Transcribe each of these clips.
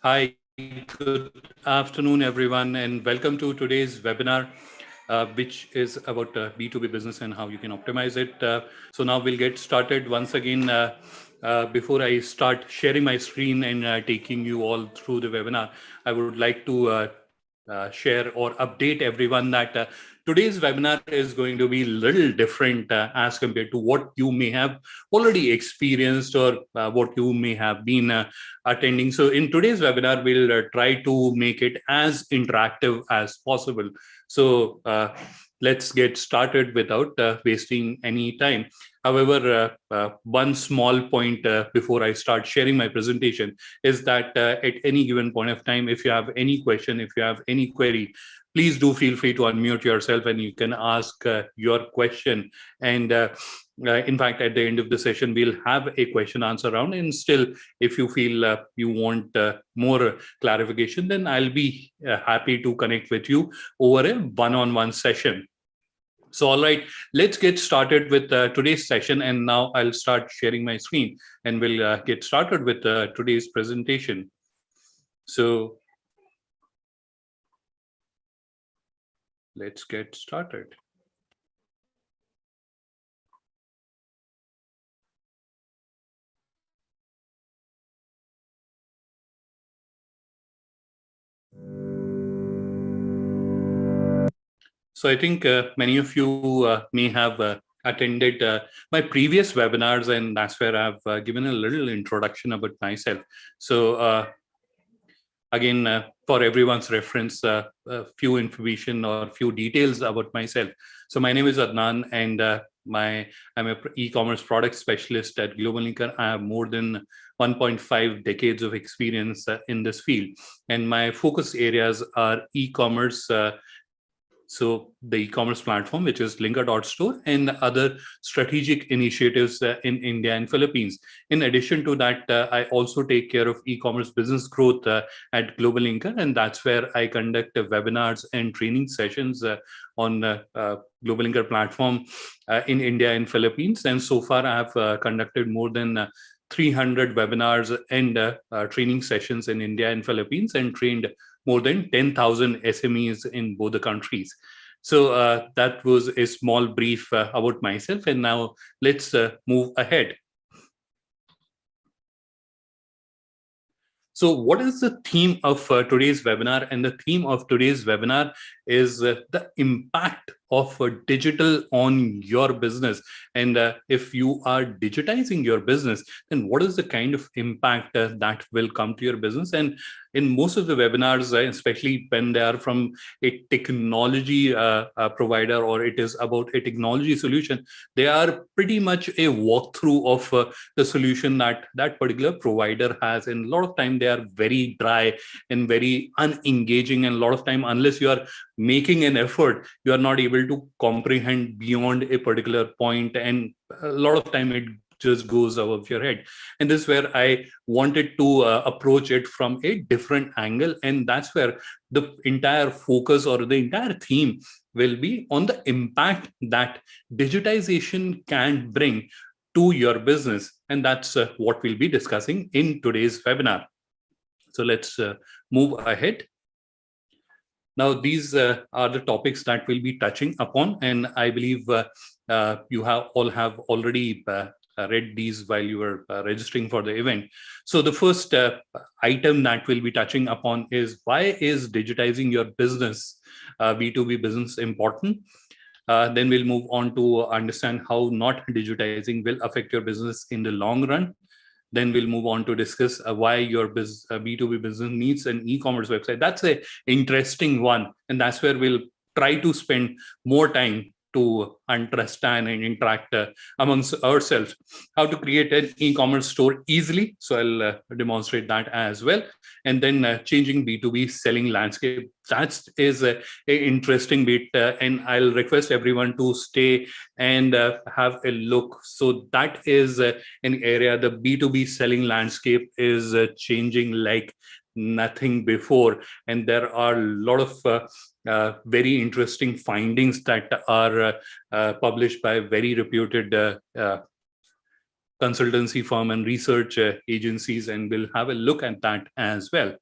Hi, good afternoon, everyone, and welcome to today's webinar, which is about B2B business and how you can optimize it. So now we'll get started once again. Before I start sharing my screen and taking you all through the webinar, I would like to share or update everyone that today's webinar is going to be a little different as compared to what you may have already experienced or what you may have been attending. So in today's webinar, we'll try to make it as interactive as possible. So let's get started without wasting any time. However, one small point before I start sharing my presentation is that at any given point of time, if you have any question, if you have any query, please do feel free to unmute yourself and you can ask your question. And in fact, at the end of the session, we'll have a question answer round. And still, if you feel you want more clarification, then I'll be happy to connect with you over a one-on-one session. So, all right, let's get started with today's session. And now I'll start sharing my screen and we'll get started with today's presentation. So let's get started. So I think many of you may have attended my previous webinars, and that's where I've given a little introduction about myself. So again, for everyone's reference, a few information or few details about myself. So my name is Adnan, and I'm a e-commerce product specialist at Global Linker. I have more than 1.5 decades of experience in this field, and my focus areas are e-commerce. So the e-commerce platform, which is Linker.store, and other strategic initiatives in India and Philippines. In addition to that, I also take care of e-commerce business growth at Global Linker, and that's where I conduct webinars and training sessions on Global Linker platform in India and Philippines. And so far, I have conducted more than 300 webinars and training sessions in India and Philippines, and trained more than 10,000 SMEs in both the countries. So that was a small brief about myself. And now let's move ahead. So what is the theme of today's webinar? And the theme of today's webinar is the impact of digital on your business. And if you are digitizing your business, then what is the kind of impact that will come to your business? And in most of the webinars, especially when they are from a technology provider, or it is about a technology solution, they are pretty much a walkthrough of the solution that that particular provider has. And a lot of time they are very dry and very unengaging, and a lot of time, unless you are making an effort, you are not able to comprehend beyond a particular point, and a lot of time it just goes above your head. And this is where I wanted to approach it from a different angle, and that's where the entire focus or the entire theme will be on the impact that digitization can bring to your business. And that's what we'll be discussing in today's webinar. So let's move ahead. Now, these are the topics that we'll be touching upon, and I believe you have already read these while you were registering for the event. So the first item that we'll be touching upon is, why is digitizing your business, B2B business, important? Then we'll move on to understand how not digitizing will affect your business in the long run. Then we'll move on to discuss why your B2B business needs an e-commerce website. That's an interesting one. And that's where we'll try to spend more time to understand and interact amongst ourselves, how to create an e-commerce store easily. So I'll demonstrate that as well. And then changing B2B selling landscape. That is an interesting bit. And I'll request everyone to stay and have a look. So that is an area. The B2B selling landscape is changing like nothing before. And there are a lot of very interesting findings that are published by very reputed consultancy firm and research agencies, and we'll have a look at that as well.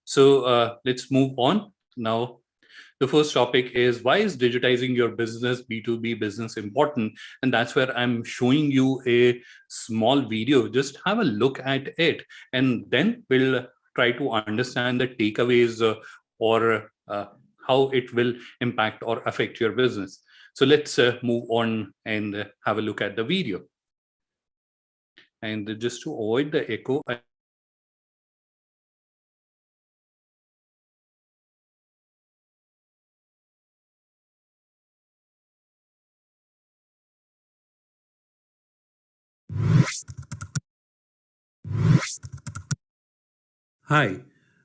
So let's move on now. The first topic is, why is digitizing your business, B2B business, important? And that's where I'm showing you a small video. Just have a look at it, and then we'll try to understand the takeaways or how it will impact or affect your business. So let's move on and have a look at the video. And just to avoid the echo, Hi,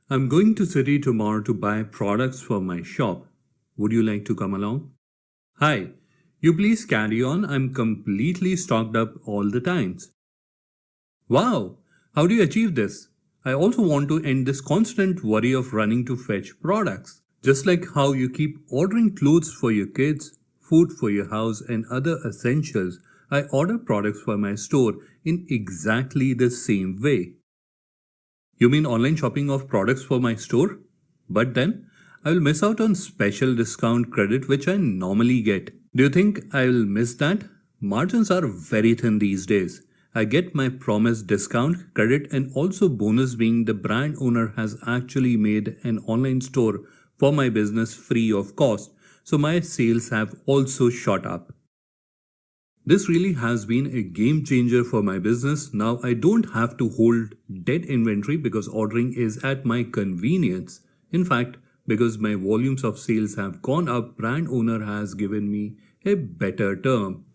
I'm going to city tomorrow to buy products for my shop. Would you like to come along? Hi, you please carry on. I'm completely stocked up all the times. Wow, how do you achieve this? I also want to end this constant worry of running to fetch products. Just like how you keep ordering clothes for your kids, food for your house, and other essentials, I order products for my store in exactly the same way. You mean online shopping of products for my store? But then I will miss out on special discount credit which I normally get. Do you think I will miss that? Margins are very thin these days. I get my promised discount credit and also bonus being the brand owner has actually made an online store for my business free of cost. So my sales have also shot up. This really has been a game changer for my business. Now I don't have to hold dead inventory because ordering is at my convenience. In fact, because my volumes of sales have gone up, brand owner has given me a better term.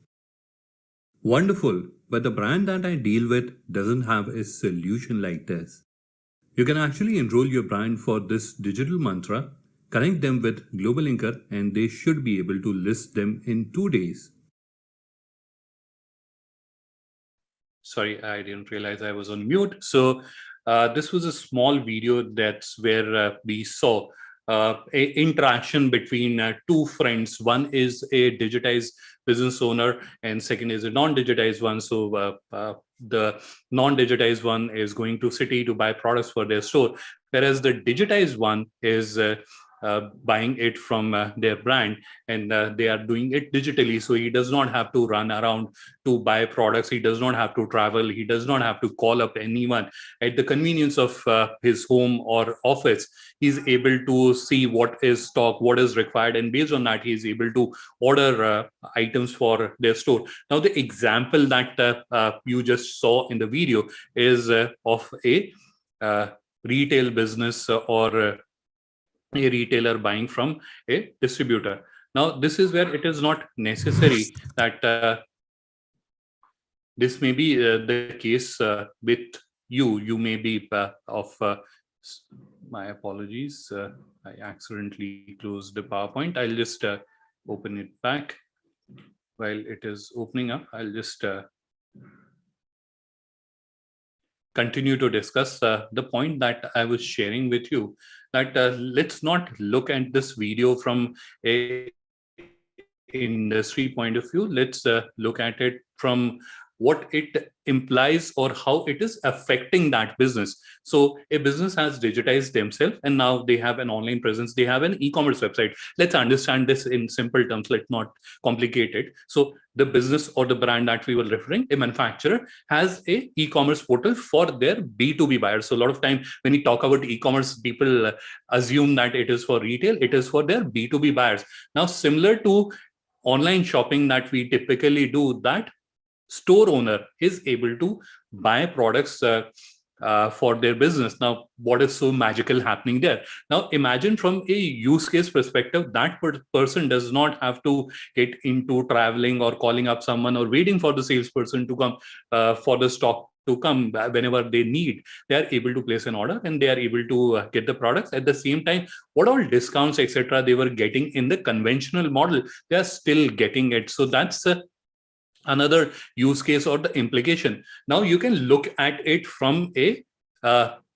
Wonderful, but the brand that I deal with doesn't have a solution like this. You can actually enroll your brand for this digital mantra, connect them with Global Inker, and they should be able to list them in 2 days. sorry, I didn't realize I was on mute. So this was a small video. That's where we saw a interaction between two friends. One is a digitized business owner, and second is a non-digitized one. So the non-digitized one is going to city to buy products for their store, whereas the digitized one is buying it from their brand, and they are doing it digitally. So he does not have to run around to buy products. He does not have to travel. He does not have to call up anyone. At the convenience of his home or office, he's able to see what is stock, what is required, and based on that, he's able to order items for their store. Now, the example that you just saw in the video is of a uh, retail business or a retailer buying from a distributor. Now, this is where it is not necessary that this may be the case with you. You may be of my apologies. I accidentally closed the PowerPoint. I'll just open it back. While it is opening up, I'll just continue to discuss the point that I was sharing with you, that let's not look at this video from a industry point of view. Let's look at it from what it implies or how it is affecting that business. So a business has digitized themselves, and now they have an online presence. They have an e-commerce website. Let's understand this in simple terms. Let's not complicate it. So the business or the brand that we were referring, a manufacturer, has a e-commerce portal for their B2B buyers. So a lot of time when we talk about e-commerce, people assume that it is for retail. It is for their B2B buyers. Now, similar to online shopping that we typically do, that store owner is able to buy products for their business. Now, what is so magical happening there? Now, imagine from a use case perspective, that person does not have to get into traveling or calling up someone or waiting for the salesperson to come for the stock to come whenever they need. They are able to place an order and they are able to get the products. At the same time, what all discounts, etc., they were getting in the conventional model, they are still getting it. So that's another use case or the implication. Now you can look at it from a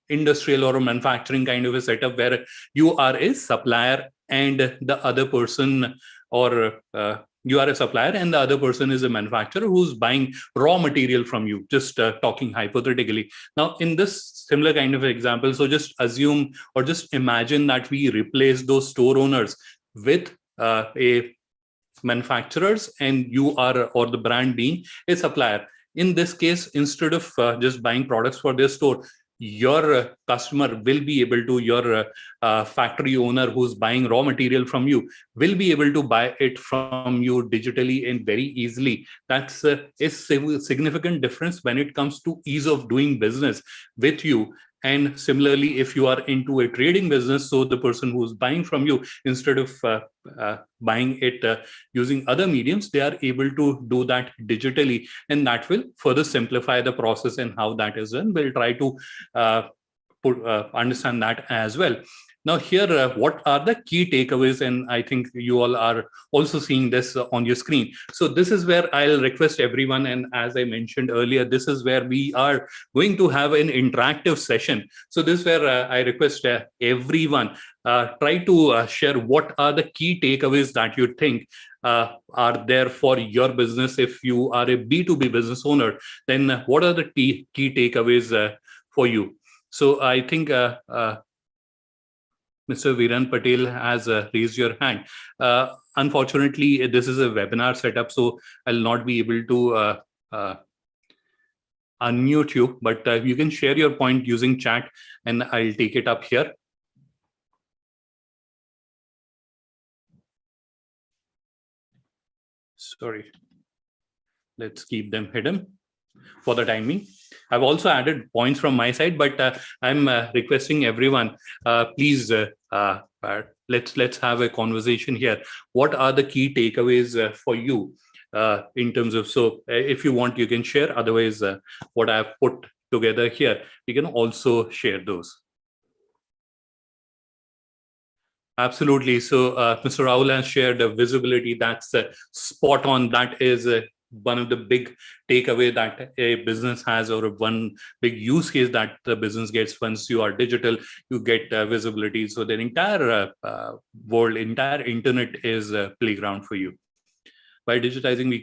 industrial or a manufacturing kind of a setup, where you are a supplier and the other person or you are a supplier and the other person is a manufacturer who's buying raw material from you, just talking hypothetically. Now in this similar kind of example, so just assume or just imagine that we replace those store owners with a manufacturers, and you are, or the brand being a supplier. In this case, instead of just buying products for their store, your customer will be able to, your factory owner who's buying raw material from you will be able to buy it from you digitally and very easily. That's a significant difference when it comes to ease of doing business with you. And similarly, if you are into a trading business, so the person who's buying from you, instead of buying it using other mediums, they are able to do that digitally, and that will further simplify the process and how that is done. We'll try to understand that as well. Now here, what are the key takeaways? And I think you all are also seeing this on your screen. So this is where I'll request everyone, and as I mentioned earlier, this is where we are going to have an interactive session. So this is where I request everyone try to share what are the key takeaways that you think are there for your business. If you are a B2B business owner, then what are the key takeaways for you? So I think Mr. Viren Patel has raised your hand. Unfortunately, this is a webinar setup, so I'll not be able to unmute you, but you can share your point using chat and I'll take it up here. Sorry, let's keep them hidden for the timing. I've also added points from my side, but I'm requesting everyone, please, let's have a conversation here. What are the key takeaways for you in terms of, so if you want, you can share. Otherwise, what I've put together here, you can also share those. Absolutely. So Mr. Rahul has shared visibility. That's spot on. That is one of the big takeaway that a business has, or one big use case that the business gets. Once you are digital, you get visibility. So the entire world, entire internet is a playground for you. By digitizing, we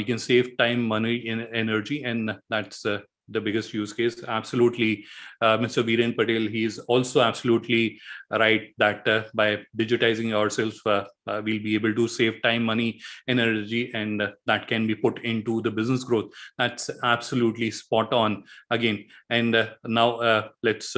can save time, money, and energy, and that's the biggest use case. Absolutely, Mr. Viren Patel, he's also absolutely right that by digitizing ourselves, we'll be able to save time, money, and energy, and that can be put into the business growth. That's absolutely spot on again. And now let's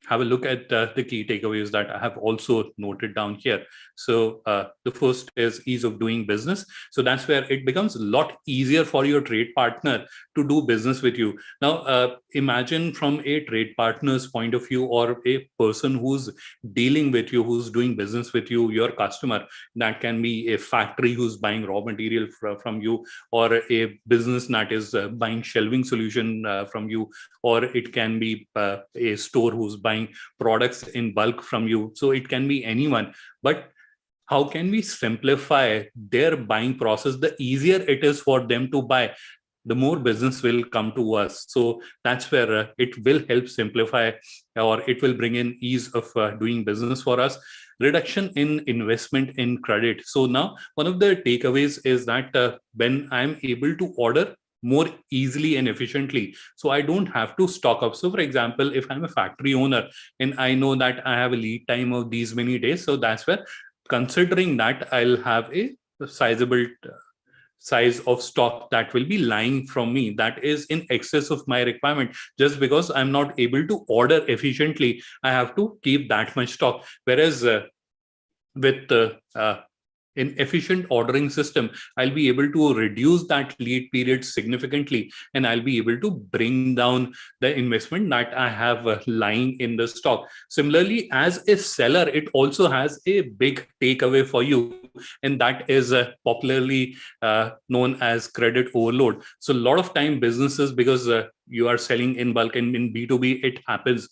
have a look at the key takeaways that I have also noted down here. So the first is ease of doing business. So that's where it becomes a lot easier for your trade partner to do business with you. Now, imagine from a trade partner's point of view, or a person who's dealing with you, who's doing business with you, your customer. That can be a factory who's buying raw material from you, or a business that is buying shelving solution from you, or it can be a store who's buying products in bulk from you. So it can be anyone. But how can we simplify their buying process? The easier it is for them to buy, the more business will come to us. So that's where it will help simplify, or it will bring in ease of doing business for us. Reduction in investment in credit. So now one of the takeaways is that when I'm able to order more easily and efficiently, so I don't have to stock up. So for example, if I'm a factory owner and I know that I have a lead time of these many days, so that's where, considering that, I'll have a sizable size of stock that will be lying from me, that is in excess of my requirement. Just because I'm not able to order efficiently, I have to keep that much stock. Whereas with in efficient ordering system, I'll be able to reduce that lead period significantly, and I'll be able to bring down the investment that I have lying in the stock. Similarly, as a seller, it also has a big takeaway for you, and that is popularly known as credit overload. So a lot of time businesses, because you are selling in bulk, and in B2B it happens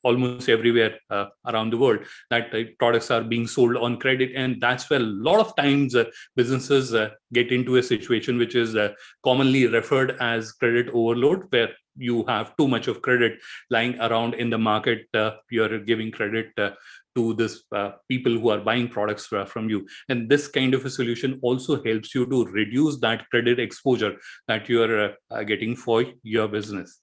almost everywhere around the world, that products are being sold on credit, and that's where a lot of times businesses get into a situation which is commonly referred as credit overload, where you have too much of credit lying around in the market. You're giving credit to this people who are buying products from you. And this kind of a solution also helps you to reduce that credit exposure that you are getting for your business.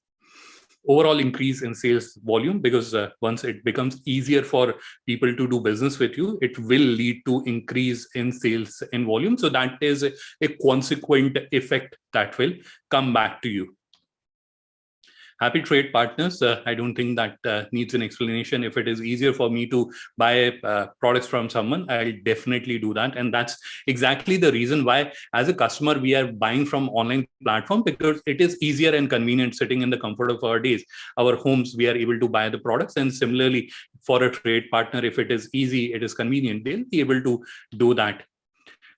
Overall increase in sales volume, because once it becomes easier for people to do business with you, it will lead to increase in sales and volume. So that is a consequent effect that will come back to you. Happy trade partners, I don't think that needs an explanation. If it is easier for me to buy products from someone, I'll definitely do that. And that's exactly the reason why, as a customer, we are buying from online platform, because it is easier and convenient sitting in the comfort of our days, our homes. We are able to buy the products. And similarly, for a trade partner, if it is easy, it is convenient, they'll be able to do that.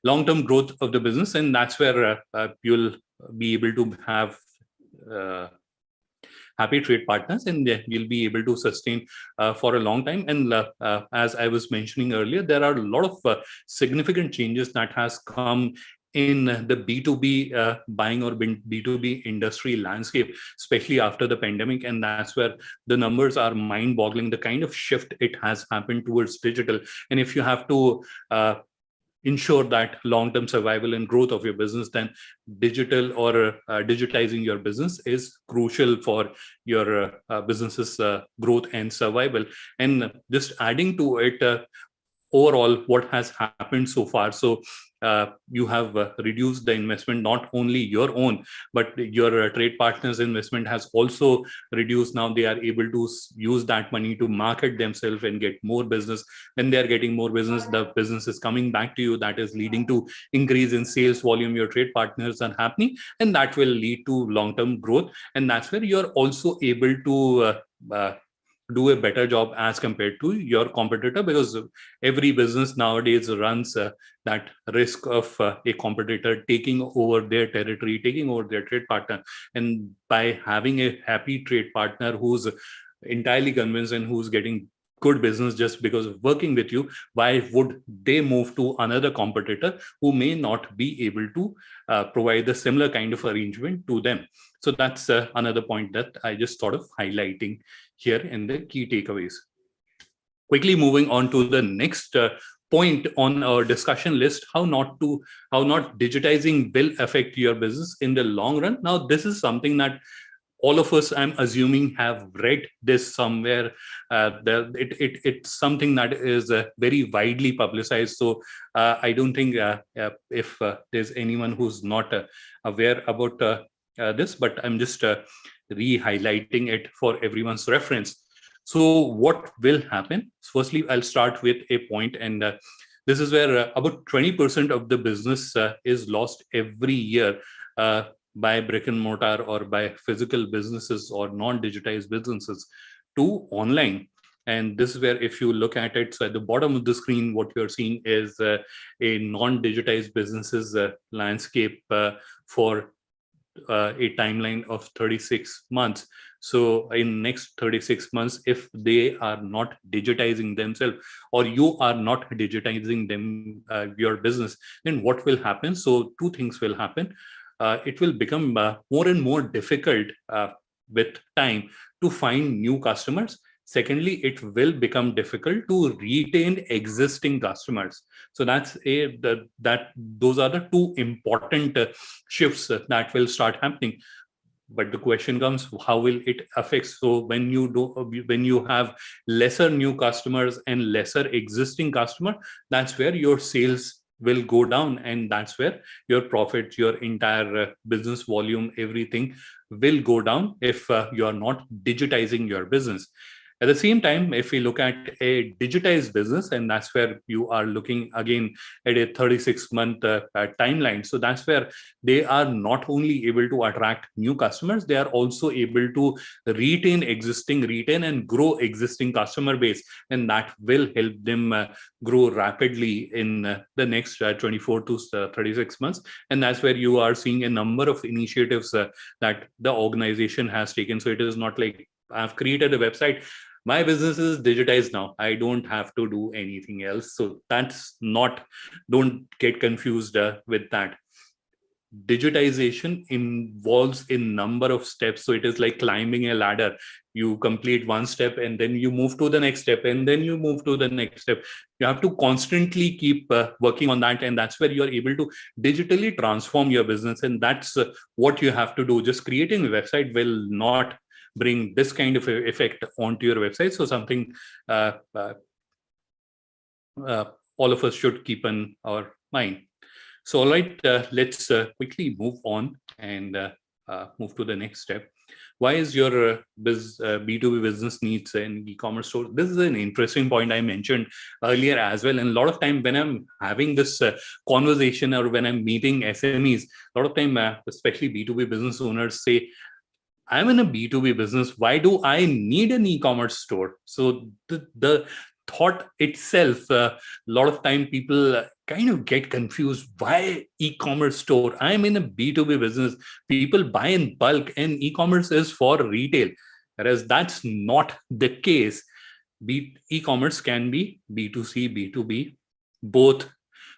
Long-term growth of the business, and that's where you'll be able to have happy trade partners, and you'll be able to sustain for a long time. And as I was mentioning earlier, there are a lot of significant changes that has come in the B2B buying or B2B industry landscape, especially after the pandemic. And that's where the numbers are mind-boggling, the kind of shift it has happened towards digital. And if you have to ensure that long-term survival and growth of your business, then digital or digitizing your business is crucial for your business's growth and survival. And just adding to it, overall, what has happened so far. So you have reduced the investment, not only your own, but your trade partners' investment has also reduced. Now they are able to use that money to market themselves and get more business. When they are getting more business, the business is coming back to you. That is leading to increase in sales volume. Your trade partners are happening, and that will lead to long-term growth. And that's where you're also able to do a better job as compared to your competitor, because every business nowadays runs that risk of a competitor taking over their territory, taking over their trade partner. And by having a happy trade partner who's entirely convinced and who's getting good business just because of working with you, why would they move to another competitor who may not be able to provide the similar kind of arrangement to them? So that's another point that I just thought of highlighting here in the key takeaways. Quickly moving on to the next point on our discussion list: how not digitizing will affect your business in the long run. Now, this is something that all of us, I'm assuming, have read this somewhere. It's something that is very widely publicized. So I don't think if there's anyone who's not aware about this, but I'm just re-highlighting it for everyone's reference. So what will happen? Firstly, I'll start with a point, and this is where about 20% of the business is lost every year by brick and mortar or by physical businesses or non-digitized businesses to online. And this is where, if you look at it, so at the bottom of the screen, what you're seeing is a non-digitized businesses landscape for a timeline of 36 months. So in next 36 months, if they are not digitizing themselves, or you are not digitizing them, your business, then what will happen? So two things will happen. It will become more and more difficult with time to find new customers. Secondly, it will become difficult to retain existing customers. So those are the two important shifts that will start happening. But the question comes, how will it affect? So when you have lesser new customers and lesser existing customer, that's where your sales will go down, and that's where your profit, your entire business volume, everything will go down if you are not digitizing your business. At the same time, if we look at a digitized business, and that's where you are looking again at a 36-month timeline. So that's where they are not only able to attract new customers, they are also able to retain and grow existing customer base. And that will help them grow rapidly in the next 24 to 36 months. And that's where you are seeing a number of initiatives that the organization has taken. So it is not like I've created a website, my business is digitized now, I don't have to do anything else. So don't get confused with that. digitization involves a number of steps. So it is like climbing a ladder. You complete one step and then you move to the next step and then you move to the next step. You have to constantly keep working on that, and that's where you're able to digitally transform your business. And that's what you have to do. Just creating a website will not bring this kind of effect onto your website. So something uh, uh, all of us should keep in our mind. So, all right, let's quickly move on and move to the next step. Why is your B2B business needs an e-commerce store? This is an interesting point I mentioned earlier as well. And a lot of time when I'm having this conversation or when I'm meeting SMEs, a lot of time, especially B2B business owners say, I'm in a B2B business. Why do I need an e-commerce store? So the thought itself, a lot of time people kind of get confused. Why e-commerce store? I'm in a B2B business. People buy in bulk and e-commerce is for retail. Whereas that's not the case. E-commerce can be B2C, B2B, both.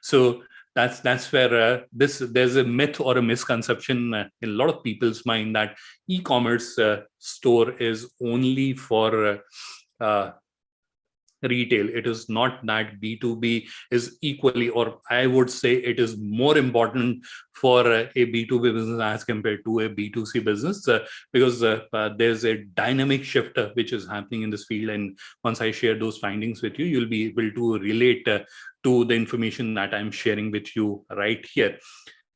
So that's where there's a myth or a misconception in a lot of people's mind that e-commerce store is only for retail. It is not that B2B is equally, or I would say it is more important for a B2B business as compared to a B2C business, because there's a dynamic shift which is happening in this field. And once I share those findings with you, you'll be able to relate to the information that I'm sharing with you right here.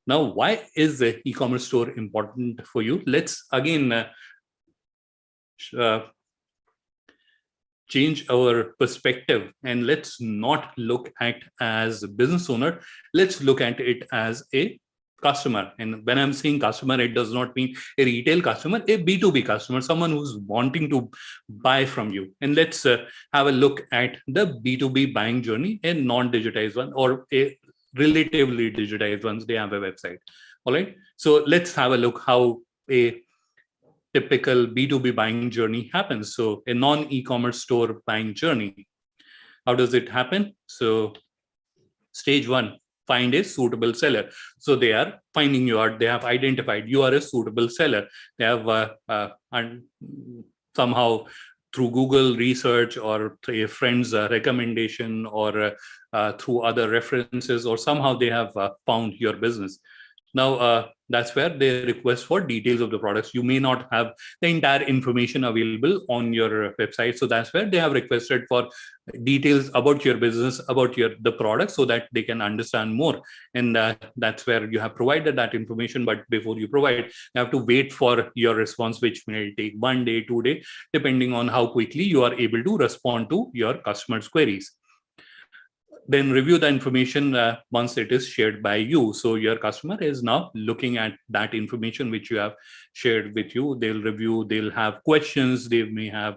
Now, why is the e-commerce store important for you? Let's again uh, change our perspective, and let's not look at as a business owner. Let's look at it as a customer. And when I'm saying customer, it does not mean a retail customer, a B2B customer, someone who's wanting to buy from you. And let's have a look at the B2B buying journey, a non-digitized one or a relatively digitized ones. They have a website. All right, so let's have a look how a typical B2B buying journey happens. So a non-e-commerce store buying journey. How does it happen? So stage one, find a suitable seller. So they are finding you out. They have identified you are a suitable seller. They have and somehow through Google research or through a friend's recommendation or through other references, or somehow they have found your business. Now, that's where they request for details of the products. You may not have the entire information available on your website. So that's where they have requested for details about your business, about the product, so that they can understand more. And that's where you have provided that information. But before you provide, you have to wait for your response, which may take 1 day, 2 days, depending on how quickly you are able to respond to your customers' queries. Then review the information once it is shared by you. So your customer is now looking at that information which you have shared with you. They'll review, they'll have questions, they may have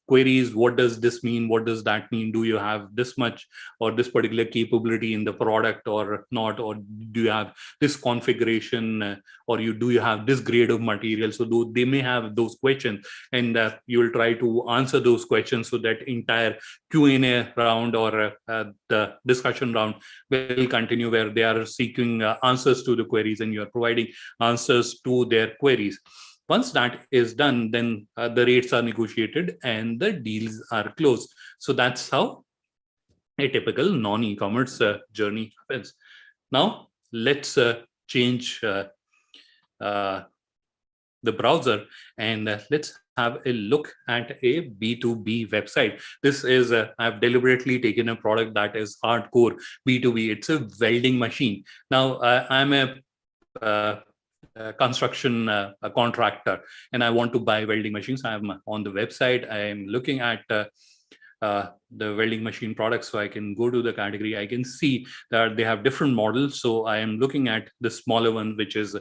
queries. What does this mean? What does that mean? Do you have this much or this particular capability in the product or not? Or do you have this configuration or do you have this grade of material? So they may have those questions, and you will try to answer those questions. So that entire Q&A round or the discussion round will continue, where they are seeking answers to the queries and you are providing answers to their queries. Once that is done, then the rates are negotiated and the deals are closed. So that's how a typical non-e-commerce journey happens. Now, let's change the browser and let's have a look at a B2B website. This is I've deliberately taken a product that is hardcore B2B. It's a welding machine. Now I'm a construction a contractor, and I want to buy welding machines. I'm on the website. I'm looking at the welding machine products. So I can go to the category. I can see that they have different models. So I am looking at the smaller one, which is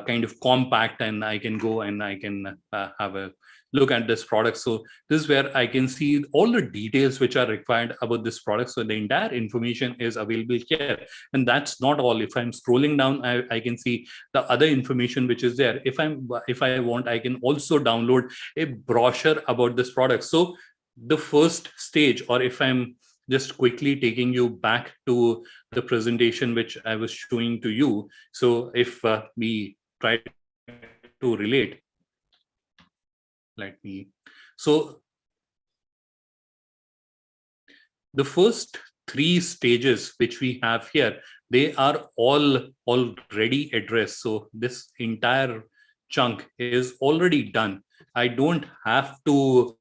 kind of compact, and I can go and I can have a look at this product. So this is where I can see all the details which are required about this product. So the entire information is available here. And that's not all. If I'm scrolling down, I can see the other information which is there. If I want, I can also download a brochure about this product. So the first stage, or if I'm just quickly taking you back to the presentation which I was showing to you. So if we try to relate, let me. So the first three stages which we have here, they are all already addressed. So this entire chunk is already done. I don't have to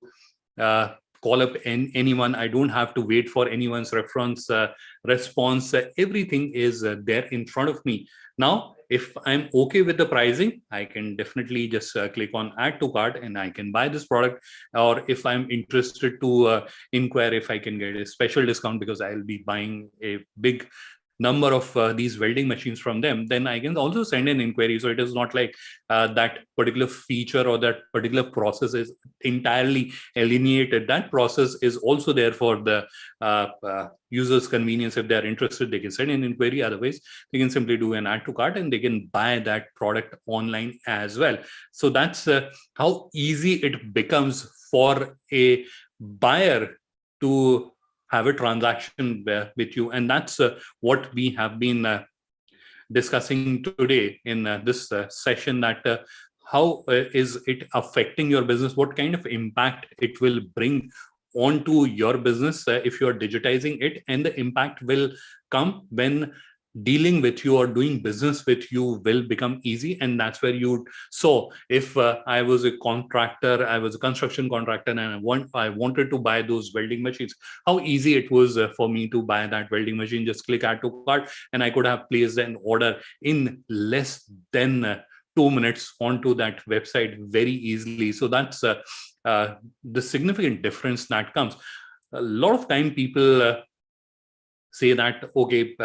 call up anyone. I don't have to wait for anyone's reference response. Everything is there in front of me. Now, if I'm okay with the pricing, I can definitely just click on add to cart and I can buy this product. Or if I'm interested to inquire if I can get a special discount because I'll be buying a big number of these welding machines from them, then I can also send an inquiry. So it is not like that particular feature or that particular process is entirely alienated. That process is also there for the user's convenience. If they are interested, they can send an inquiry. Otherwise, they can simply do an add to cart and they can buy that product online as well. So that's how easy it becomes for a buyer to have a transaction with you. And that's what we have been discussing today in this session, that how is it affecting your business, what kind of impact it will bring onto your business if you are digitizing it. And the impact will come when dealing with you or doing business with you will become easy. And that's where you saw, if I was a contractor, I was a construction contractor, and I wanted to buy those welding machines, how easy it was for me to buy that welding machine. Just click add to cart and I could have placed an order in less than 2 minutes onto that website very easily. So that's the significant difference that comes. A lot of time people say that, okay,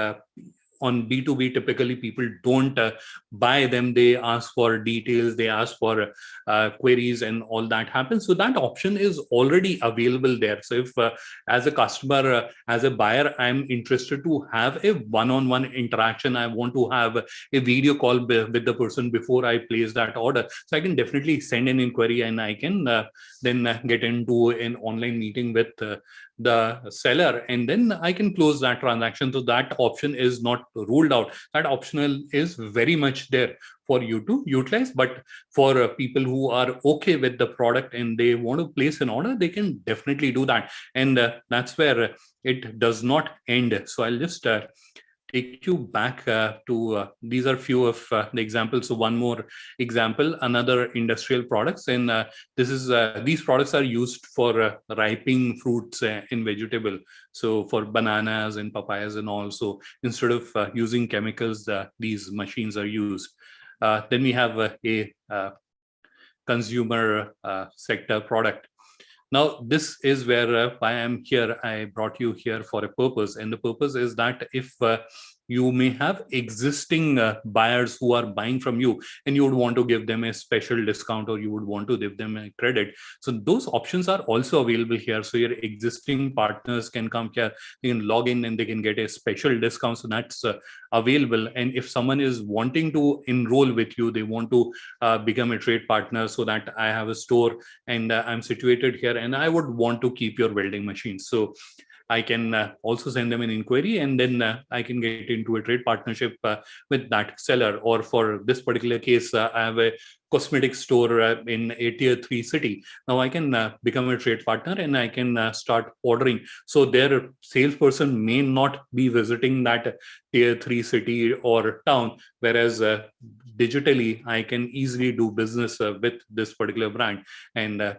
on B2B, typically people don't buy them. They ask for details, they ask for queries, and all that happens. So that option is already available there. So if as a customer, as a buyer, I'm interested to have a one-on-one interaction, I want to have a video call with the person before I place that order. So I can definitely send an inquiry and I can then get into an online meeting with the seller, and then I can close that transaction. So that option is not ruled out. That optional is very much there for you to utilize. But for people who are okay with the product and they want to place an order, they can definitely do that. And that's where it does not end. So I'll just take you back to these are few of the examples. So one more example, another industrial products, and this is these products are used for ripening fruits in vegetable. So for bananas and papayas and all. So instead of using chemicals, these machines are used. Then we have a consumer sector product. Now, this is where I am here. I brought you here for a purpose. And the purpose is that if you may have existing buyers who are buying from you and you would want to give them a special discount or you would want to give them a credit. So those options are also available here. So your existing partners can come here, they can log in and they can get a special discount. So that's available. And if someone is wanting to enroll with you, they want to become a trade partner, so that I have a store and I'm situated here and I would want to keep your welding machines. So I can also send them an inquiry, and then I can get into a trade partnership with that seller. Or for this particular case, I have a cosmetic store in a tier 3 city. Now I can become a trade partner and I can start ordering. So their salesperson may not be visiting that tier 3 city or town, whereas digitally I can easily do business with this particular brand and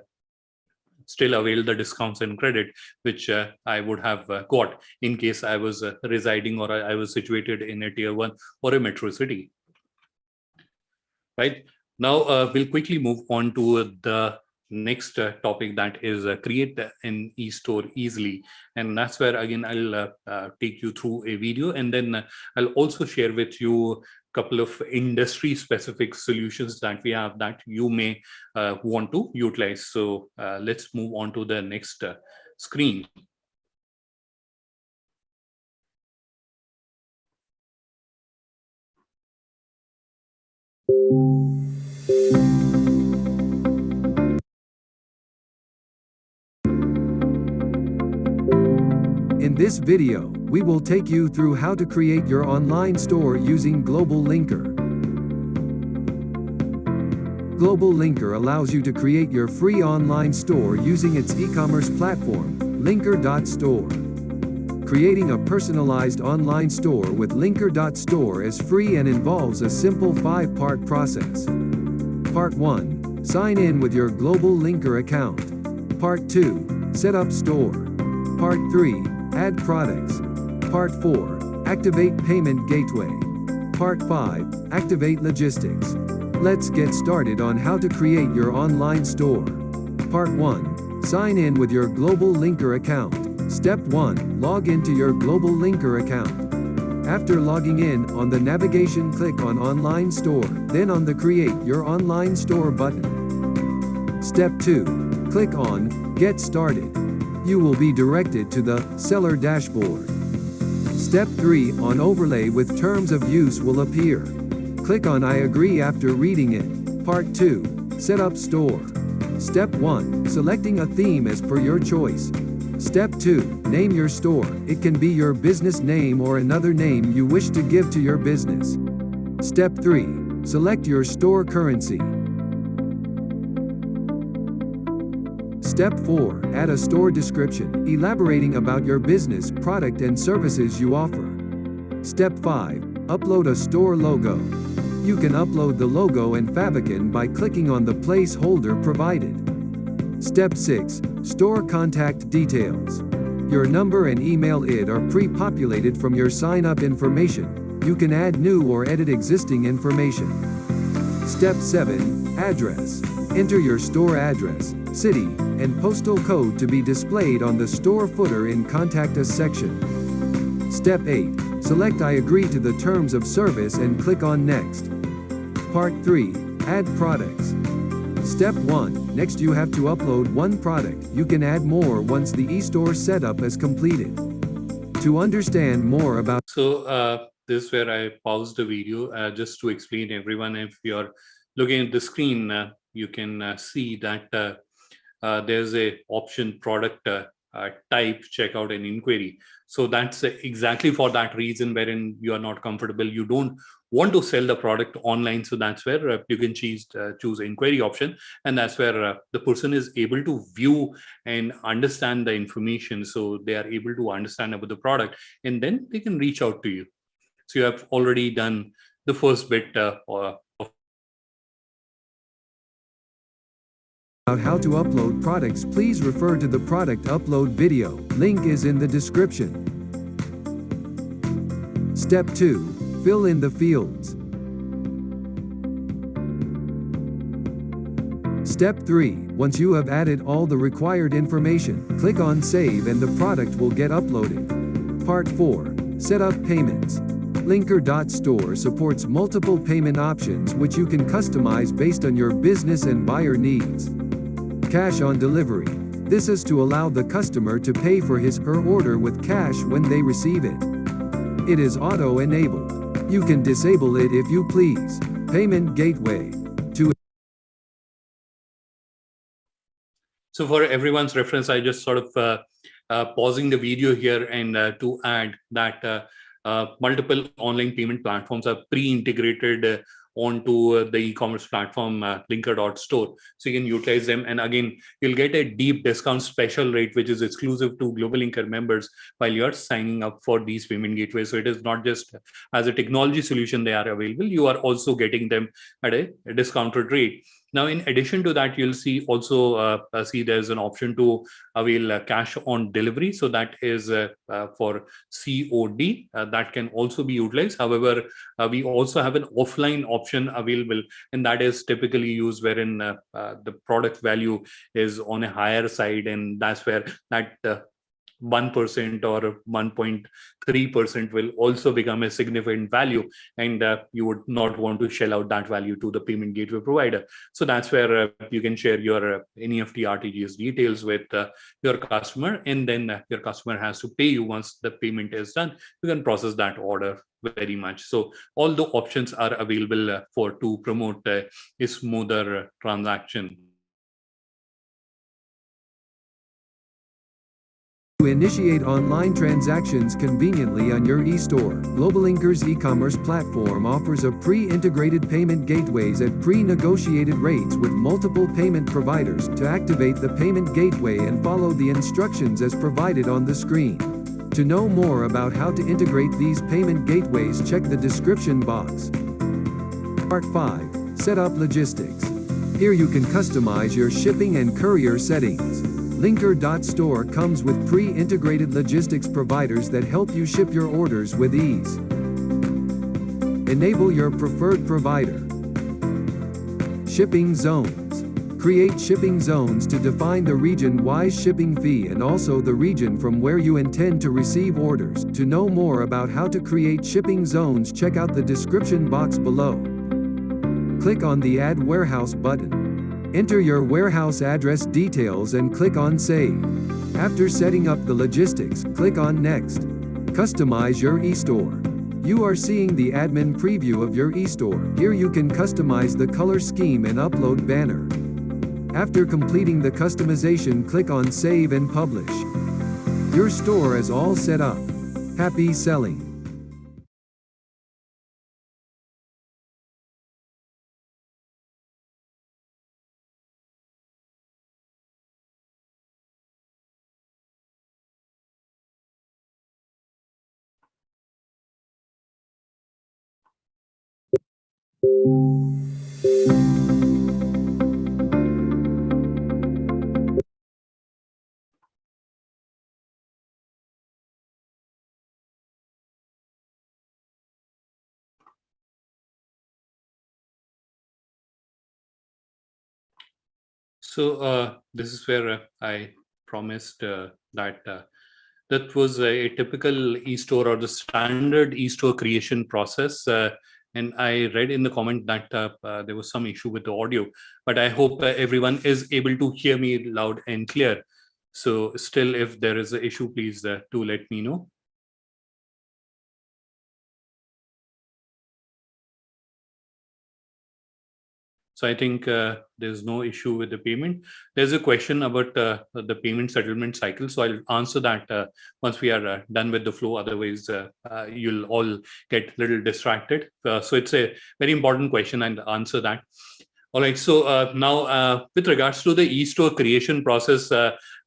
still avail the discounts and credit which I would have got in case I was residing or I was situated in a tier 1 or a metro city. Right now, we'll quickly move on to the next topic, that is create an e-store easily. And that's where again I'll take you through a video, and then I'll also share with you couple of industry specific solutions that we have that you may want to utilize. So let's move on to the next screen. In In this video, we will take you through how to create your online store using Global Linker. Global Linker allows you to create your free online store using its e-commerce platform, Linker.store. Creating a personalized online store with Linker.store is free and involves a simple 5-part process. Part 1. Sign in with your Global Linker account. Part 2. Set up store. Part 3. Add products. Part 4. Activate payment gateway. Part 5. Activate logistics. Let's get started on how to create your online store. Part 1. Sign in with your Global Linker account. Step 1. Log into your Global Linker account. After logging in, on the navigation click on Online Store, then on the Create Your Online Store button. Step 2. Click on Get Started. You will be directed to the Seller Dashboard. Step 3. On Overlay with Terms of Use will appear. Click on I agree after reading it. Part 2. Set up store. Step 1. Selecting a theme as per your choice. Step 2. Name your store. It can be your business name or another name you wish to give to your business. Step 3. Select your store currency. Step 4. Add a store description, elaborating about your business, product and services you offer. Step 5. Upload a store logo. You can upload the logo and favicon by clicking on the placeholder provided. Step 6. Store contact details. Your number and email ID are pre-populated from your sign-up information. You can add new or edit existing information. Step 7. Address. Enter your store address, city, and postal code to be displayed on the store footer in Contact Us section. Step 8. Select I agree to the terms of service and click on Next. Part 3. Add products. Step 1. Next you have to upload one product. You can add more once the e-store setup is completed. To understand more about This is where I paused the video just to explain everyone. If you're looking at the screen, you can see that there's a option product type, checkout and inquiry. So that's exactly for that reason wherein you are not comfortable. You don't want to sell the product online. So that's where you can choose inquiry option. And that's where the person is able to view and understand the information. So they are able to understand about the product and then they can reach out to you. So you have already done the first bit of how to upload products, please refer to the product upload video. Link is in the description. Step 2. Fill in the fields. Step 3. Once you have added all the required information, click on Save and the product will get uploaded. Part 4. Set up payments. Linker.store supports multiple payment options which you can customize based on your business and buyer needs. Cash on delivery. This is to allow the customer to pay for his/her order with cash when they receive it. It is auto-enabled. You can disable it if you please. Payment gateway. So for everyone's reference, I just sort of pausing the video here and to add that multiple online payment platforms are pre-integrated onto the e-commerce platform Linker.store. So you can utilize them. And again, you'll get a deep discount special rate, which is exclusive to Global Linker members while you're signing up for these payment gateways. So it is not just as a technology solution they are available, you are also getting them at a discounted rate. Now, in addition to that, you'll see also see there's an option to avail cash on delivery. So that is for COD that can also be utilized. However, we also have an offline option available, and that is typically used wherein the product value is on a higher side, and that's where that 1% or 1.3% will also become a significant value, and you would not want to shell out that value to the payment gateway provider. So that's where you can share your NEFT RTGS details with your customer, and then your customer has to pay you once the payment is done. You can process that order very much. So all the options are available for to promote a smoother transaction. to initiate online transactions conveniently on your e-store. GlobalLinker's e-commerce platform offers a pre-integrated payment gateways at pre-negotiated rates with multiple payment providers. To activate the payment gateway and follow the instructions as provided on the screen. To know more about how to integrate these payment gateways, check the description box. Part 5. Set up logistics. Here you can customize your shipping and courier settings. Linker.store comes with pre-integrated logistics providers that help you ship your orders with ease. Enable your preferred provider. Shipping zones. Create shipping zones to define the region-wise shipping fee and also the region from where you intend to receive orders. To know more about how to create shipping zones, check out the description box below. Click on the Add Warehouse button. Enter your warehouse address details and click on Save. After setting up the logistics, click on Next. Customize your e-store. You are seeing the admin preview of your e-store. Here you can customize the color scheme and upload banner. After completing the customization, click on Save and Publish. Your store is all set up. Happy selling! So this is where I promised that that was a typical e-store or the standard e-store creation process. And I read in the comment that there was some issue with the audio, but I hope everyone is able to hear me loud and clear. So still, if there is an issue, please do let me know. So I think there's no issue with the payment. There's a question about the payment settlement cycle. So I'll answer that once we are done with the flow. Otherwise, you'll all get a little distracted. So it's a very important question and answer that. All right. So now with regards to the e-store creation process,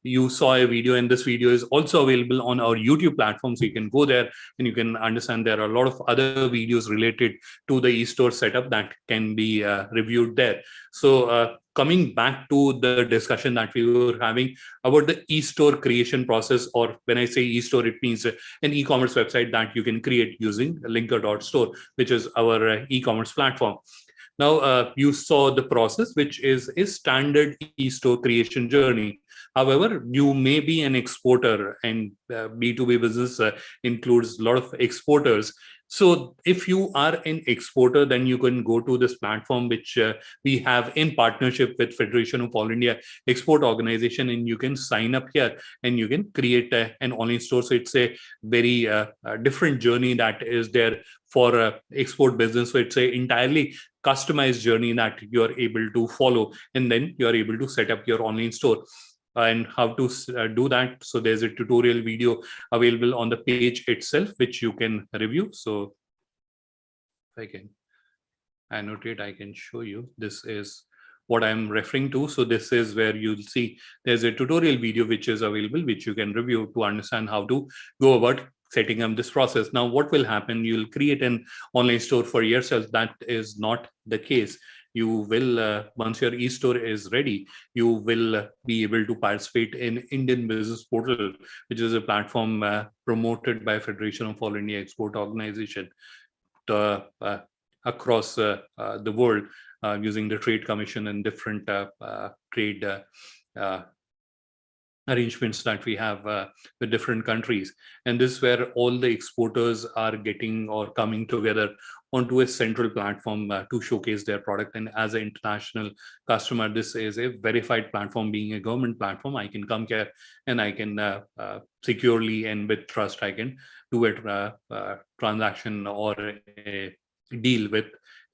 you saw a video, and this video is also available on our YouTube platform. So you can go there and you can understand there are a lot of other videos related to the e-store setup that can be reviewed there. So coming back to the discussion that we were having about the e-store creation process, or when I say e-store, it means an e-commerce website that you can create using linker.store, which is our e-commerce platform. Now, you saw the process, which is a standard e-store creation journey. However, you may be an exporter, and B2B business includes a lot of exporters. So if you are an exporter, then you can go to this platform, which we have in partnership with Federation of All India Export Organization, and you can sign up here and you can create an online store. So it's a very different journey that is there for export business. So it's a entirely customized journey that you're able to follow, and then you're able to set up your online store. And how to do that. So there's a tutorial video available on the page itself, which you can review. So if I can annotate, I can show you. This is what I'm referring to. So this is where you'll see there's a tutorial video which is available, which you can review to understand how to go about setting up this process. Now, what will happen? You'll create an online store for yourself. That is not the case. You will, once your e-store is ready, you will be able to participate in Indian Business Portal, which is a platform promoted by Federation of All India Export Organization across the world using the Trade Commission and different trade arrangements that we have with different countries. And this is where all the exporters are getting or coming together onto a central platform to showcase their product. And as an international customer, this is a verified platform. Being a government platform, I can come here and I can securely and with trust, I can do a transaction or a deal with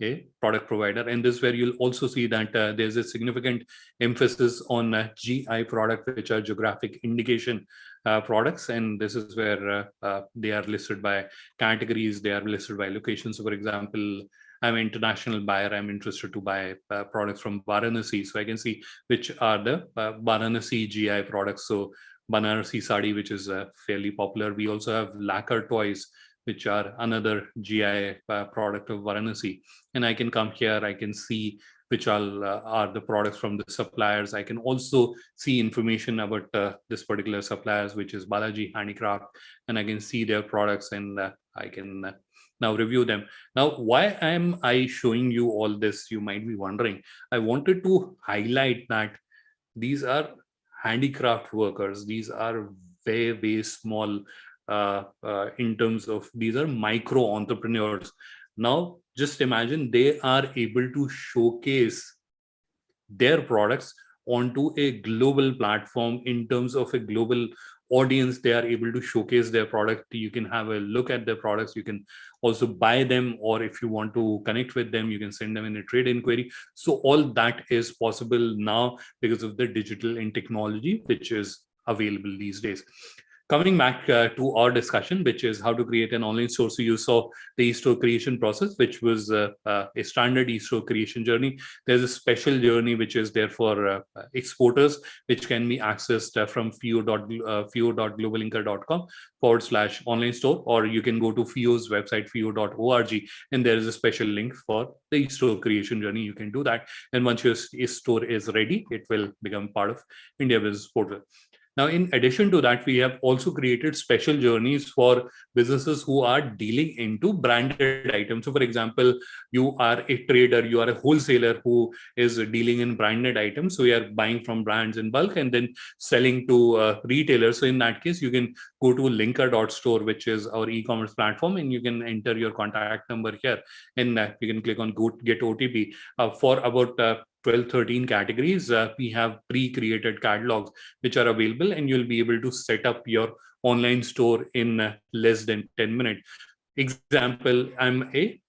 a product provider. And this is where you'll also see that there's a significant emphasis on GI product, which are geographic indication products. And this is where they are listed by categories, they are listed by locations. So for example, I'm an international buyer, I'm interested to buy products from Varanasi, so I can see which are the Varanasi GI products. So Banarasi sari, which is fairly popular. We also have lacquer toys, which are another GI product of Varanasi. And I can come here, I can see which all are the products from the suppliers. I can also see information about this particular suppliers, which is Balaji Handicraft, and I can see their products, and I can now review them. Now, why am I showing you all this? You might be wondering. I wanted to highlight that these are handicraft workers. These are very, very small in terms of, these are micro entrepreneurs. Now, just imagine they are able to showcase their products onto a global platform. In terms of a global audience, they are able to showcase their product. You can have a look at their products, you can also buy them, or if you want to connect with them, you can send them in a trade inquiry. So all that is possible now because of the digital and technology which is available these days. Coming back to our discussion, which is how to create an online store. So you saw the e-store creation process, which was a standard e-store creation journey. There's a special journey which is there for exporters, which can be accessed from fio.globalinker.com/online store, or you can go to FIO's website, fio.org, and there is a special link for the e-store creation journey. You can do that. And once your e-store is ready, it will become part of India Business Portal. Now, in addition to that, we have also created special journeys for businesses who are dealing into branded items. So, for example, you are a trader, you are a wholesaler who is dealing in branded items. So, you are buying from brands in bulk and then selling to retailers. So, in that case, you can go to linker.store, which is our e-commerce platform, and you can enter your contact number here, and you can click on get OTP. For about 12, 13 categories, we have pre-created catalogs which are available, and you'll be able to set up your online store in less than 10 minutes. Example, I'm a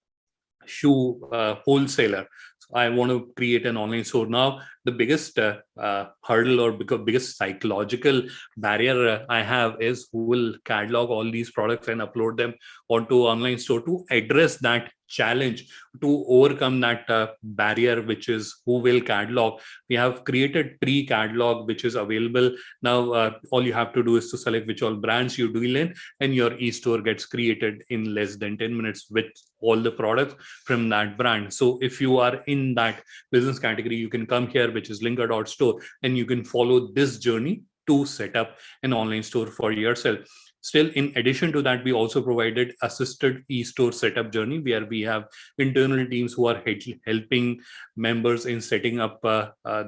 shoe wholesaler. So I want to create an online store. Now, the biggest hurdle or biggest psychological barrier I have is who will catalog all these products and upload them onto online store. To address that challenge, to overcome that barrier, which is who will catalog, we have created pre-catalog which is available. Now, all you have to do is to select which all brands you deal in, and your e-store gets created in less than 10 minutes with all the products from that brand. So if you are in that business category, you can come here, which is linker.store, and you can follow this journey to set up an online store for yourself. Still, in addition to that, we also provided assisted e-store setup journey, where we have internal teams who are helping members in setting up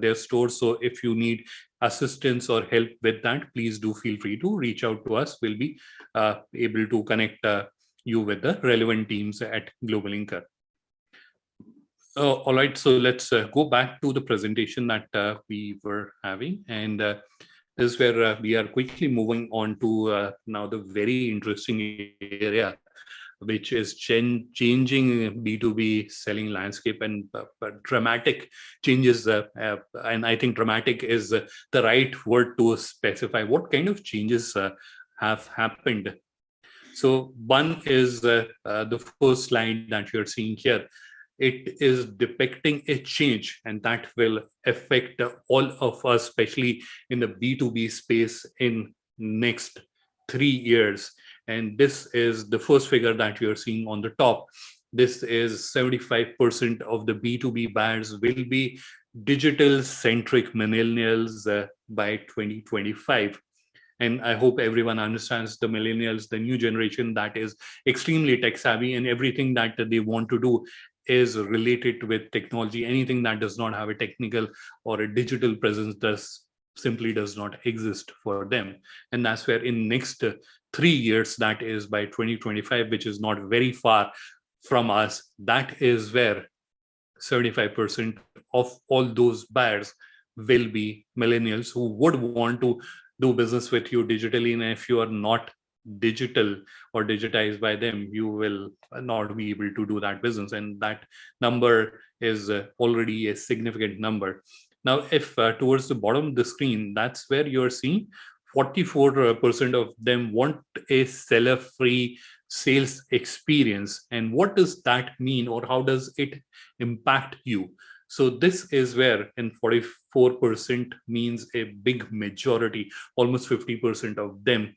their stores. So if you need assistance or help with that, please do feel free to reach out to us. We'll be able to connect you with the relevant teams at Global Inker. All right, so let's go back to the presentation that we were having, and this is where we are quickly moving on to now the very interesting area, which is changing B2B selling landscape, and dramatic changes. And I think dramatic is the right word to specify what kind of changes have happened. So one is the first slide that you're seeing here. It is depicting a change, and that will affect all of us, especially in the B2B space, in next 3 years. And this is the first figure that you're seeing on the top. This is 75% of the B2B buyers will be digital centric millennials by 2025. And I hope everyone understands the millennials, the new generation that is extremely tech savvy, and everything that they want to do is related with technology. Anything that does not have a technical or a digital presence simply does not exist for them. And that's where in next 3 years, that is by 2025, which is not very far from us, that is where 75% of all those buyers will be millennials who would want to do business with you digitally. And if you are not digital or digitized by them, you will not be able to do that business. And that number is already a significant number. Now, if towards the bottom of the screen, that's where you're seeing 44% of them want a seller free sales experience. And what does that mean, or how does it impact you? So this is where, and 44% means a big majority, almost 50% of them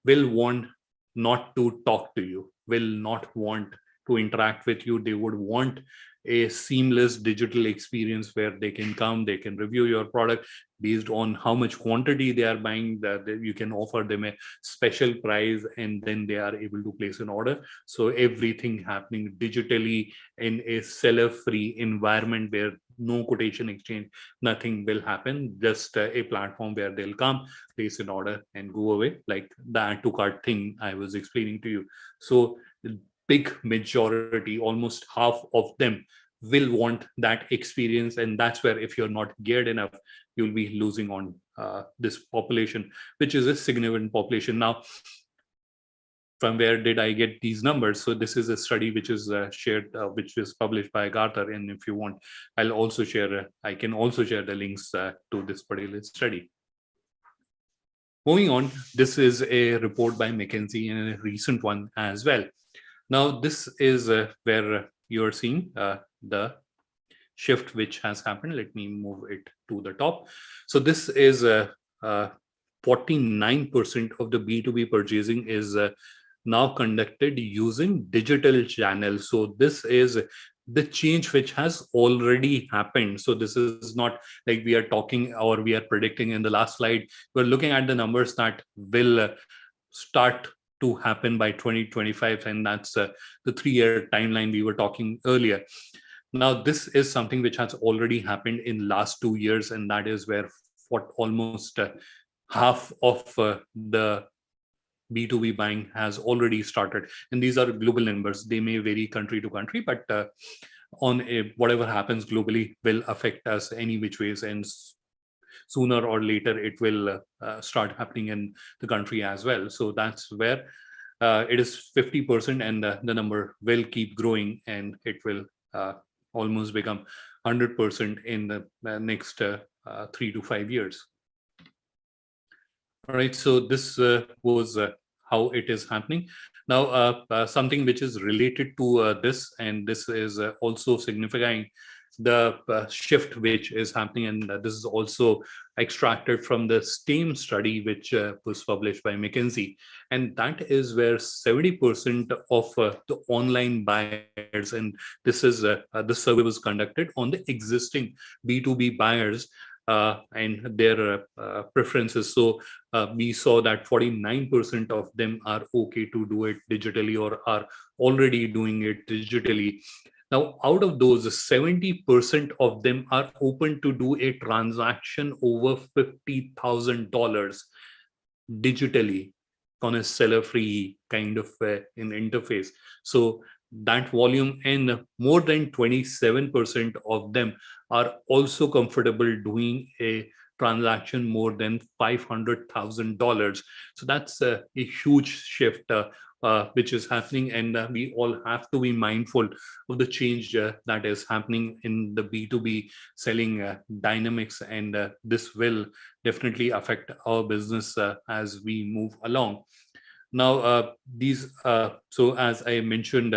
will want not to talk to you, will not want to interact with you. They would want a seamless digital experience where they can come, they can review your product based on how much quantity they are buying, that you can offer them a special price, and then they are able to place an order. So everything happening digitally in a seller free environment where no quotation exchange, nothing will happen, just a platform where they'll come, place an order, and go away, like the add to cart thing I was explaining to you. So big majority, almost half of them, will want that experience. And that's where, if you're not geared enough, you'll be losing on this population, which is a significant population. Now, from where did I get these numbers? So this is a study which is shared, which was published by Gartner. And if you want, I'll also share, I can also share the links to this particular study. Moving on, this is a report by McKinsey and a recent one as well. Now, this is where you're seeing the shift which has happened. Let me move it to the top. So this is 49% of the B2B purchasing is now conducted using digital channels. So this is the change which has already happened. So this is not like we are talking or we are predicting in the last slide. We're looking at the numbers that will start to happen by 2025, and that's the 3-year timeline we were talking earlier. Now, this is something which has already happened in last 2 years, and that is where almost half of the B2B buying has already started. And these are global numbers. They may vary country to country, but on whatever happens globally will affect us any which ways, and sooner or later it will start happening in the country as well. So that's where it is 50%, and the number will keep growing, and it will almost become 100% in the next 3 to 5 years. All right, so this was how it is happening. Now, something which is related to this, and this is also signifying the shift which is happening, and this is also extracted from the STEAM study which was published by McKinsey, and that is where 70% of the online buyers, and this is the survey was conducted on the existing B2B buyers and their preferences. So we saw that 49% of them are okay to do it digitally or are already doing it digitally. Now, out of those, 70% of them are open to do a transaction over $50,000 digitally on a seller-free kind of an interface. So that volume, and more than 27% of them are also comfortable doing a transaction more than $500,000. So that's a huge shift which is happening, and we all have to be mindful of the change that is happening in the B2B selling dynamics, and this will definitely affect our business as we move along. Now, so as I mentioned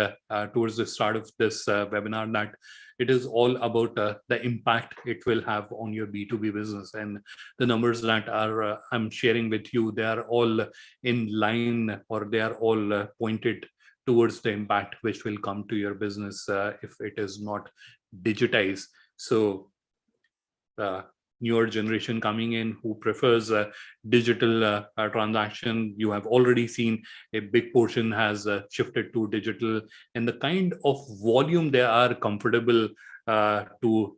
towards the start of this webinar, that it is all about the impact it will have on your B2B business. And the numbers that are I'm sharing with you, they are all in line, or they are all pointed towards the impact which will come to your business if it is not digitized. So newer generation coming in who prefers digital transaction, you have already seen a big portion has shifted to digital, and the kind of volume they are comfortable to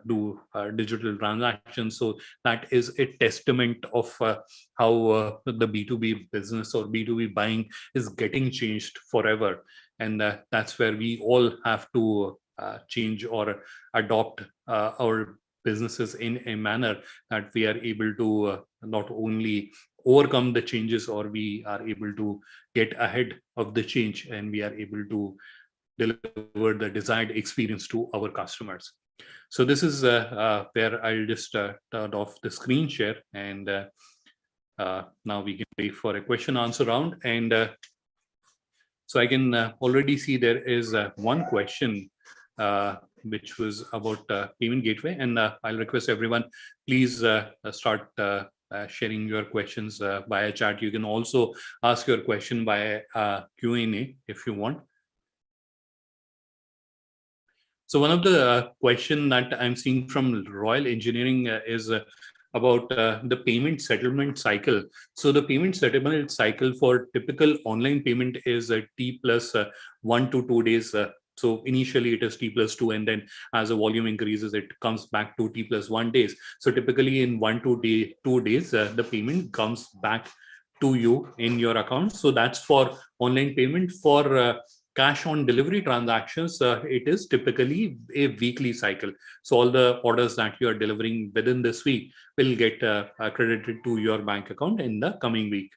do digital transactions. So that is a testament of how the B2B business or B2B buying is getting changed forever. And that's where we all have to change or adopt our businesses in a manner that we are able to not only overcome the changes, or we are able to get ahead of the change, and we are able to deliver the desired experience to our customers. So this is where I'll just turn off the screen share, and now we can wait for a question answer round. And so I can already see there is one question which was about payment gateway, and I'll request everyone, please start sharing your questions via chat. You can also ask your question via Q&A if you want. So one of the question that I'm seeing from Royal Engineering is about the payment settlement cycle. So the payment settlement cycle for typical online payment is T plus 1 to 2 days. So initially it is T plus 2, and then as the volume increases, it comes back to T plus 1 days. So typically in 2 days, the payment comes back to you in your account. So that's for online payment. For cash on delivery transactions, it is typically a weekly cycle. So all the orders that you are delivering within this week will get credited to your bank account in the coming week.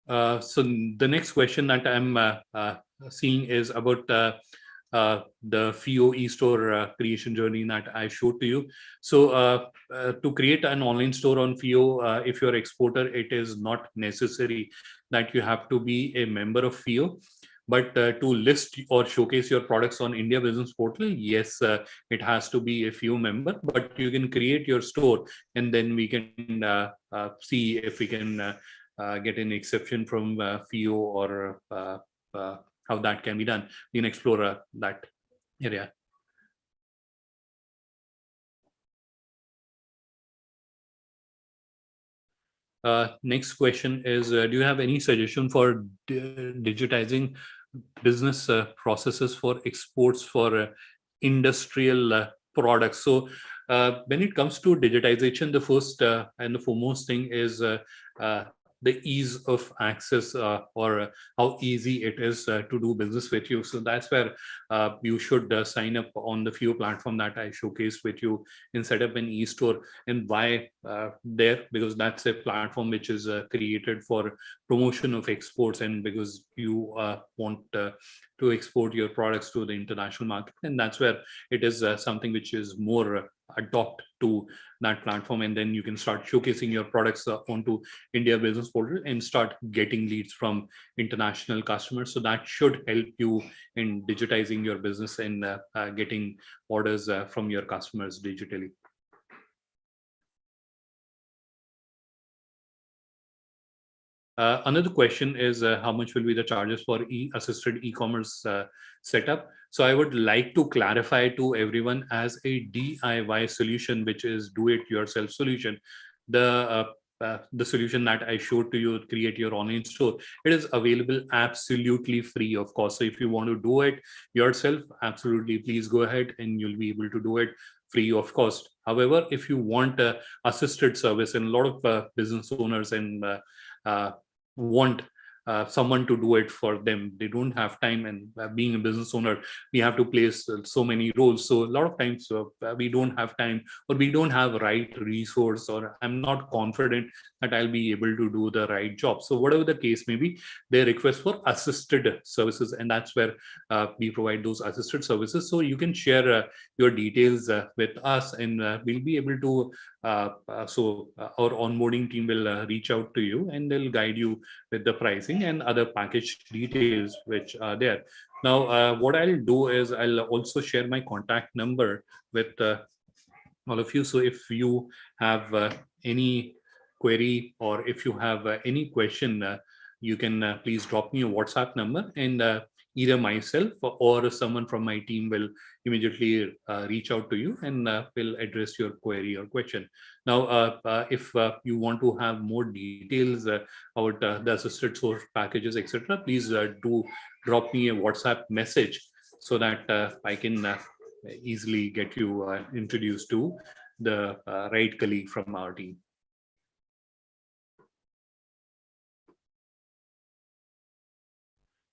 So the next question that I'm seeing is about the FIO e-store creation journey that I showed to you. So to create an online store on FIO, if you're exporter, it is not necessary that you have to be a member of FIO. But to list or showcase your products on India Business Portal, yes, it has to be a FIO member, but you can create your store, and then we can see if we can get an exception from FIO, or how that can be done. We can explore that area. Next question is, do you have any suggestion for digitizing business processes for exports for industrial products? So when it comes to digitization, the first and the foremost thing is the ease of access, or how easy it is to do business with you. So that's where you should sign up on the FIO platform that I showcased with you, and set up an e-store. And why there? Because that's a platform which is created for promotion of exports, and because you want to export your products to the international market, and that's where it is something which is more adopt to that platform, and then you can start showcasing your products onto India Business Portal and start getting leads from international customers. So that should help you in digitizing your business and getting orders from your customers digitally. Another question is how much will be the charges for assisted e-commerce setup? So I would like to clarify to everyone, as a DIY solution, which is do-it-yourself solution, the solution that I showed to you, create your online store, it is available absolutely free of cost. So if you want to do it yourself, absolutely, please go ahead and you'll be able to do it free of cost. However, if you want assisted service, and a lot of business owners and want someone to do it for them, they don't have time, and being a business owner, we have to place so many roles. So a lot of times we don't have time, or we don't have right resource, or I'm not confident that I'll be able to do the right job. So whatever the case may be, they request for assisted services, and that's where we provide those assisted services. So you can share your details with us, and we'll be able to our onboarding team will reach out to you, and they'll guide you with the pricing and other package details which are there. Now, what I'll do is I'll also share my contact number with all of you. So if you have any query, or if you have any question, you can please drop me a WhatsApp number, and either myself or someone from my team will immediately reach out to you, and will address your query or question. Now, if you want to have more details about the assisted source packages, etc., please do drop me a WhatsApp message, so that I can easily get you introduced to the right colleague from our team.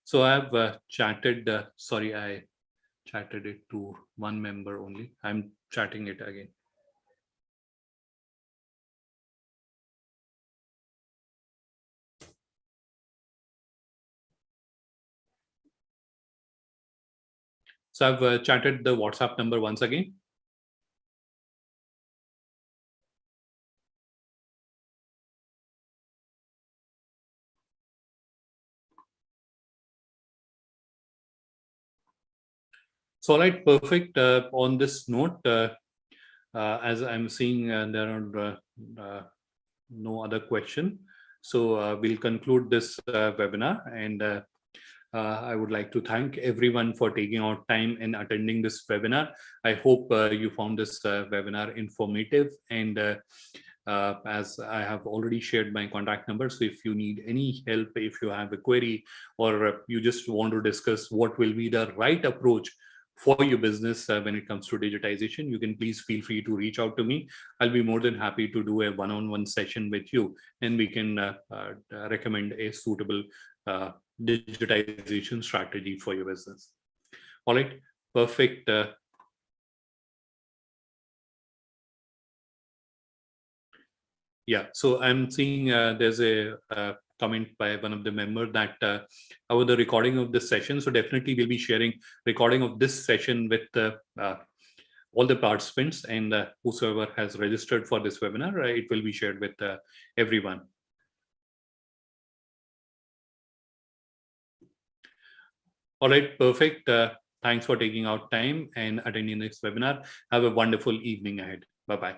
So I've chatted, sorry, I chatted it to one member only. I'm chatting it again. So I've chatted the WhatsApp number once again. So, all right, perfect. On this note, as I'm seeing, there are no other question. So we'll conclude this webinar, and I would like to thank everyone for taking out time and attending this webinar. I hope you found this webinar informative, and as I have already shared my contact number, so if you need any help, if you have a query, or you just want to discuss what will be the right approach for your business when it comes to digitization, you can please feel free to reach out to me. I'll be more than happy to do a one-on-one session with you, and we can recommend a suitable digitization strategy for your business. All right, perfect. Yeah, so I'm seeing there's a comment by one of the members that about the recording of this session. So definitely we'll be sharing recording of this session with all the participants, and whosoever has registered for this webinar, it will be shared with everyone. All right, perfect. Thanks for taking out time and attending this webinar. Have a wonderful evening ahead. Bye-bye.